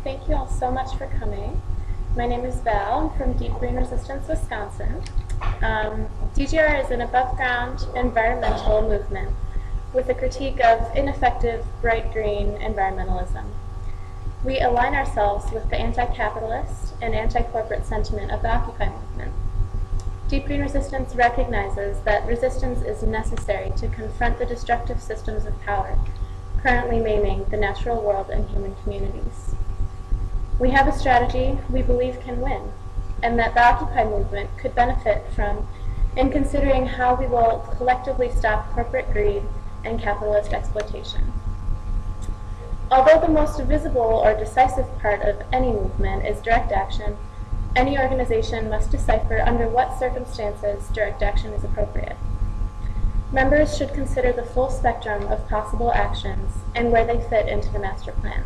Thank you all so much for coming. My name is Val. I'm from Deep Green Resistance, Wisconsin. DGR is an above-ground environmental movement with a critique of ineffective bright green environmentalism. We align ourselves with the anti-capitalist and anti-corporate sentiment of the Occupy movement. Deep Green Resistance recognizes that resistance is necessary to confront the destructive systems of power currently maiming the natural world and human communities. We have a strategy we believe can win, and that the Occupy movement could benefit from in considering how we will collectively stop corporate greed and capitalist exploitation. Although the most visible or decisive part of any movement is direct action, any organization must decipher under what circumstances direct action is appropriate. Members should consider the full spectrum of possible actions and where they fit into the master plan.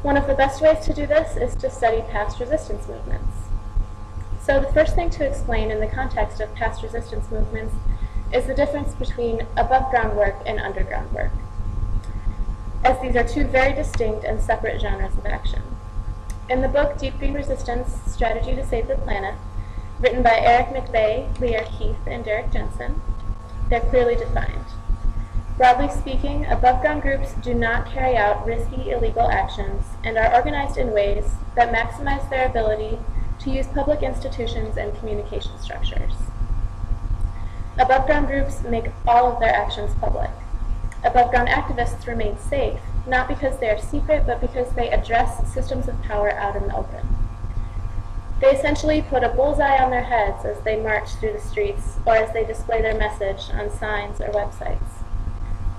One of the best ways to do this is to study past resistance movements. So the first thing to explain in the context of past resistance movements is the difference between above-ground work and underground work, as these are two very distinct and separate genres of action. In the book Deep Green Resistance, Strategy to Save the Planet, written by Eric McVeigh, Lear Keith, and Derek Jensen, they're clearly defined. Broadly speaking, above-ground groups do not carry out risky, illegal actions and are organized in ways that maximize their ability to use public institutions and communication structures. Above-ground groups make all of their actions public. Above-ground activists remain safe, not because they are secret, but because they address systems of power out in the open. They essentially put a bullseye on their heads as they march through the streets or as they display their message on signs or websites.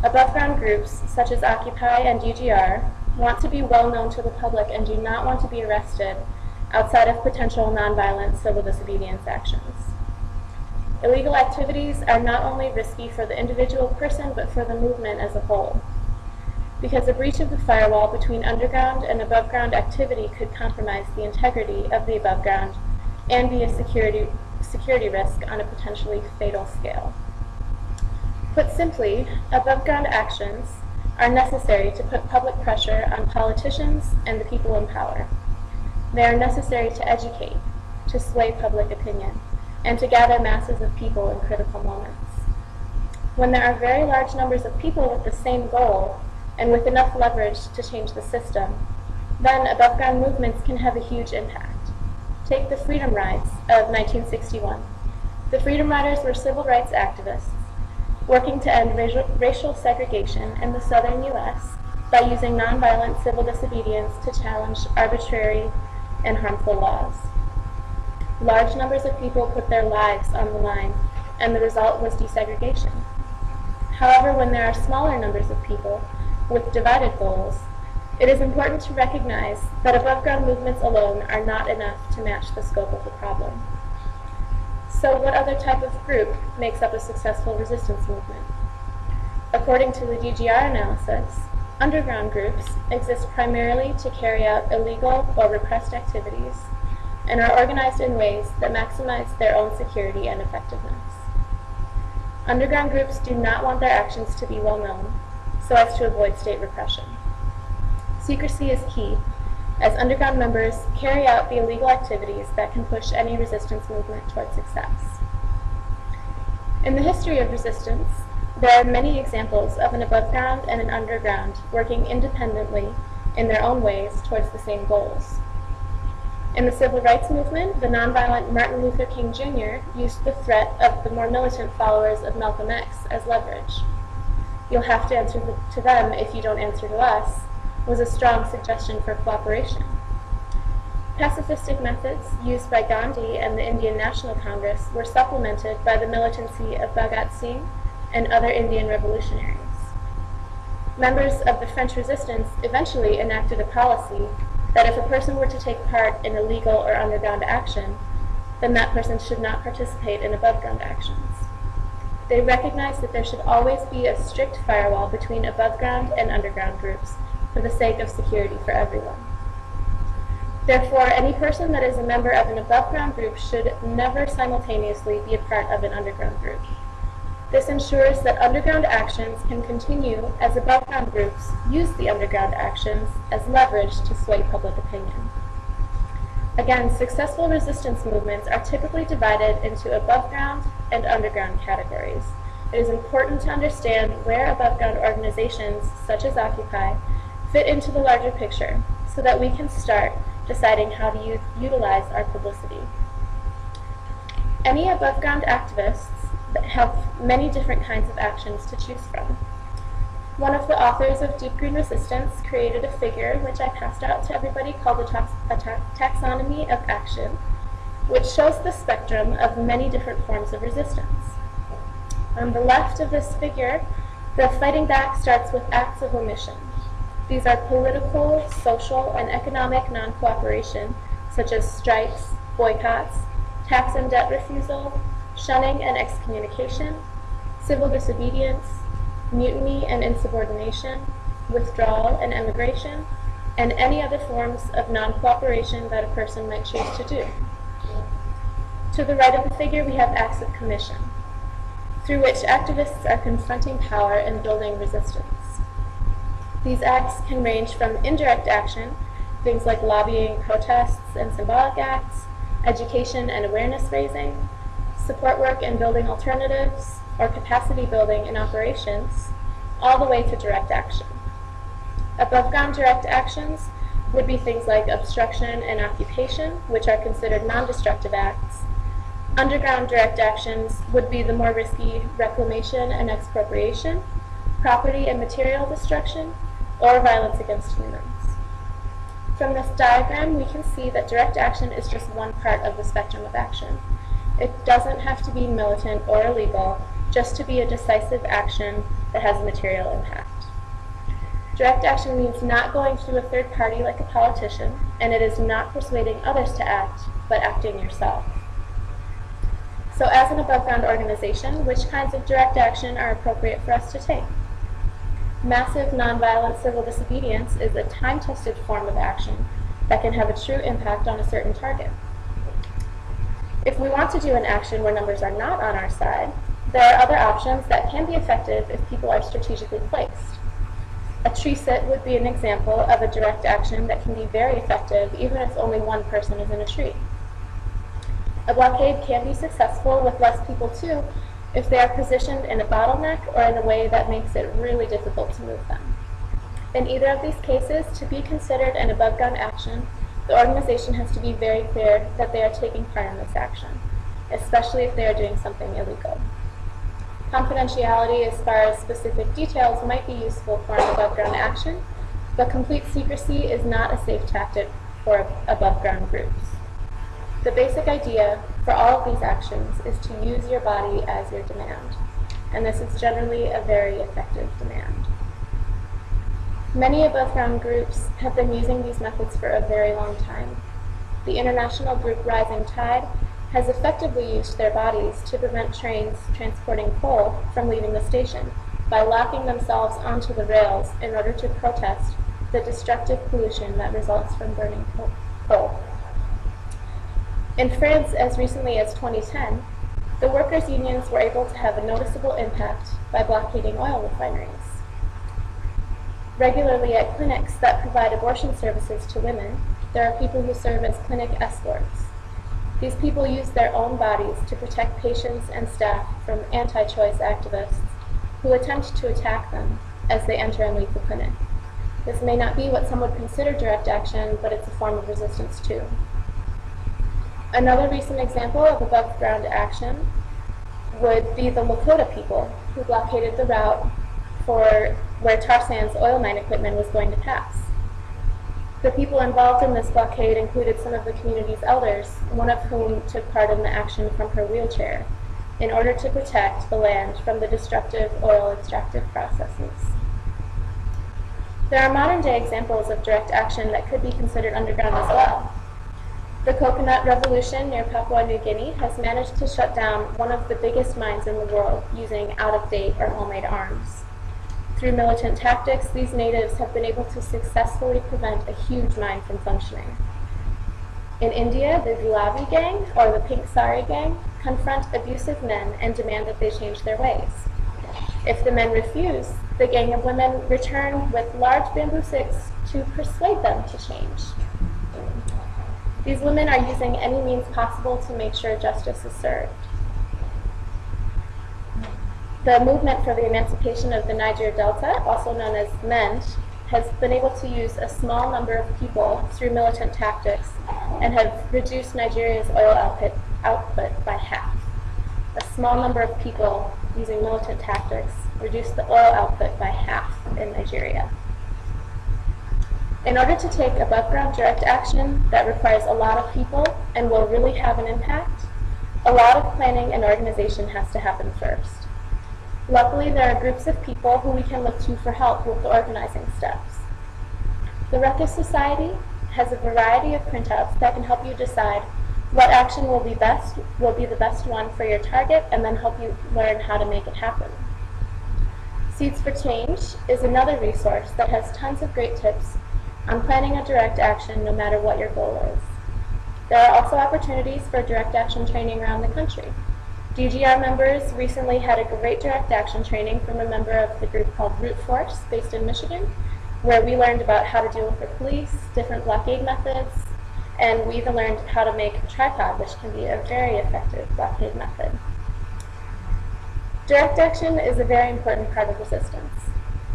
Above-ground groups, such as Occupy and DGR, want to be well known to the public and do not want to be arrested outside of potential nonviolent civil disobedience actions. Illegal activities are not only risky for the individual person, but for the movement as a whole, because a breach of the firewall between underground and above-ground activity could compromise the integrity of the above ground and be a security risk on a potentially fatal scale. Put simply, above-ground actions are necessary to put public pressure on politicians and the people in power. They are necessary to educate, to sway public opinion, and to gather masses of people in critical moments. When there are very large numbers of people with the same goal, and with enough leverage to change the system, then above-ground movements can have a huge impact. Take the Freedom Rides of 1961. The Freedom Riders were civil rights activists working to end racial segregation in the southern U.S. by using nonviolent civil disobedience to challenge arbitrary and harmful laws. Large numbers of people put their lives on the line, and the result was desegregation. However, when there are smaller numbers of people with divided goals, it is important to recognize that above-ground movements alone are not enough to match the scope of the problem. So what other type of group makes up a successful resistance movement? According to the DGR analysis, underground groups exist primarily to carry out illegal or repressed activities and are organized in ways that maximize their own security and effectiveness. Underground groups do not want their actions to be well known, so as to avoid state repression. Secrecy is key, as underground members carry out the illegal activities that can push any resistance movement toward success. In the history of resistance, there are many examples of an above-ground and an underground working independently in their own ways towards the same goals. In the civil rights movement, the nonviolent Martin Luther King Jr. used the threat of the more militant followers of Malcolm X as leverage. "You'll have to answer to them if you don't answer to us," was a strong suggestion for cooperation. Pacifistic methods used by Gandhi and the Indian National Congress were supplemented by the militancy of Bhagat Singh and other Indian revolutionaries. Members of the French resistance eventually enacted a policy that if a person were to take part in illegal or underground action, then that person should not participate in above-ground actions. They recognized that there should always be a strict firewall between above-ground and underground groups for the sake of security for everyone. Therefore, any person that is a member of an above-ground group should never simultaneously be a part of an underground group. This ensures that underground actions can continue as above-ground groups use the underground actions as leverage to sway public opinion. Again, successful resistance movements are typically divided into above-ground and underground categories. It is important to understand where above-ground organizations, such as Occupy, fit into the larger picture so that we can start deciding how to utilize our publicity. Any above-ground activists have many different kinds of actions to choose from. One of the authors of Deep Green Resistance created a figure, which I passed out to everybody, called a taxonomy of action, which shows the spectrum of many different forms of resistance. On the left of this figure, the fighting back starts with acts of omission. These are political, social, and economic non-cooperation, such as strikes, boycotts, tax and debt refusal, shunning and excommunication, civil disobedience, mutiny and insubordination, withdrawal and emigration, and any other forms of non-cooperation that a person might choose to do. To the right of the figure, we have acts of commission, through which activists are confronting power and building resistance. These acts can range from indirect action, things like lobbying, protests, and symbolic acts, education and awareness raising, support work and building alternatives, or capacity building in operations, all the way to direct action. Above-ground direct actions would be things like obstruction and occupation, which are considered non-destructive acts. Underground direct actions would be the more risky reclamation and expropriation, property and material destruction, or violence against humans. From this diagram, we can see that direct action is just one part of the spectrum of action. It doesn't have to be militant or illegal, just to be a decisive action that has a material impact. Direct action means not going through a third party like a politician, and it is not persuading others to act, but acting yourself. So as an above-ground organization, which kinds of direct action are appropriate for us to take? Massive nonviolent civil disobedience is a time-tested form of action that can have a true impact on a certain target. If we want to do an action where numbers are not on our side, there are other options that can be effective if people are strategically placed. A tree sit would be an example of a direct action that can be very effective even if only one person is in a tree. A blockade can be successful with less people too if they are positioned in a bottleneck or in a way that makes it really difficult to move them. In either of these cases, to be considered an above-ground action, the organization has to be very clear that they are taking part in this action, especially if they are doing something illegal. Confidentiality as far as specific details might be useful for an above-ground action, but complete secrecy is not a safe tactic for above-ground groups. The basic idea for all of these actions is to use your body as your demand, and this is generally a very effective demand. Many above-ground groups have been using these methods for a very long time. The international group Rising Tide has effectively used their bodies to prevent trains transporting coal from leaving the station by locking themselves onto the rails in order to protest the destructive pollution that results from burning coal. In France, as recently as 2010, the workers' unions were able to have a noticeable impact by blockading oil refineries. Regularly at clinics that provide abortion services to women, there are people who serve as clinic escorts. These people use their own bodies to protect patients and staff from anti-choice activists who attempt to attack them as they enter and leave the clinic. This may not be what some would consider direct action, but it's a form of resistance too. Another recent example of above-ground action would be the Lakota people who blockaded the route for where tar sands oil mine equipment was going to pass. The people involved in this blockade included some of the community's elders, one of whom took part in the action from her wheelchair, in order to protect the land from the destructive oil extractive processes. There are modern-day examples of direct action that could be considered underground as well. The Coconut Revolution near Papua New Guinea has managed to shut down one of the biggest mines in the world using out-of-date or homemade arms. Through militant tactics, these natives have been able to successfully prevent a huge mine from functioning. In India, the Gulabi gang, or the Pink Sari gang, confront abusive men and demand that they change their ways. If the men refuse, the gang of women return with large bamboo sticks to persuade them to change. These women are using any means possible to make sure justice is served. The movement for the emancipation of the Niger Delta, also known as MEND, has been able to use a small number of people through militant tactics and have reduced Nigeria's oil output by half. A small number of people using militant tactics reduced the oil output by half in Nigeria. In order to take above-ground direct action that requires a lot of people and will really have an impact, a lot of planning and organization has to happen first. Luckily, there are groups of people who we can look to for help with the organizing steps. The Ruckus Society has a variety of printouts that can help you decide what action will be the best one for your target, and then help you learn how to make it happen. Seeds for Change is another resource that has tons of great tips on planning a direct action no matter what your goal is. There are also opportunities for direct action training around the country. DGR members recently had a great direct action training from a member of the group called Root Force, based in Michigan, where we learned about how to deal with the police, different blockade methods, and we even learned how to make a tripod, which can be a very effective blockade method. Direct action is a very important part of resistance.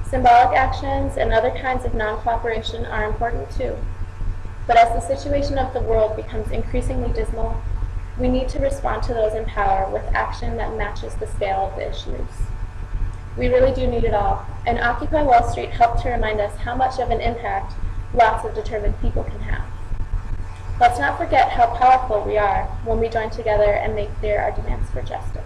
Symbolic actions and other kinds of non-cooperation are important too. But as the situation of the world becomes increasingly dismal, we need to respond to those in power with action that matches the scale of the issues. We really do need it all, and Occupy Wall Street helped to remind us how much of an impact lots of determined people can have. Let's not forget how powerful we are when we join together and make clear our demands for justice.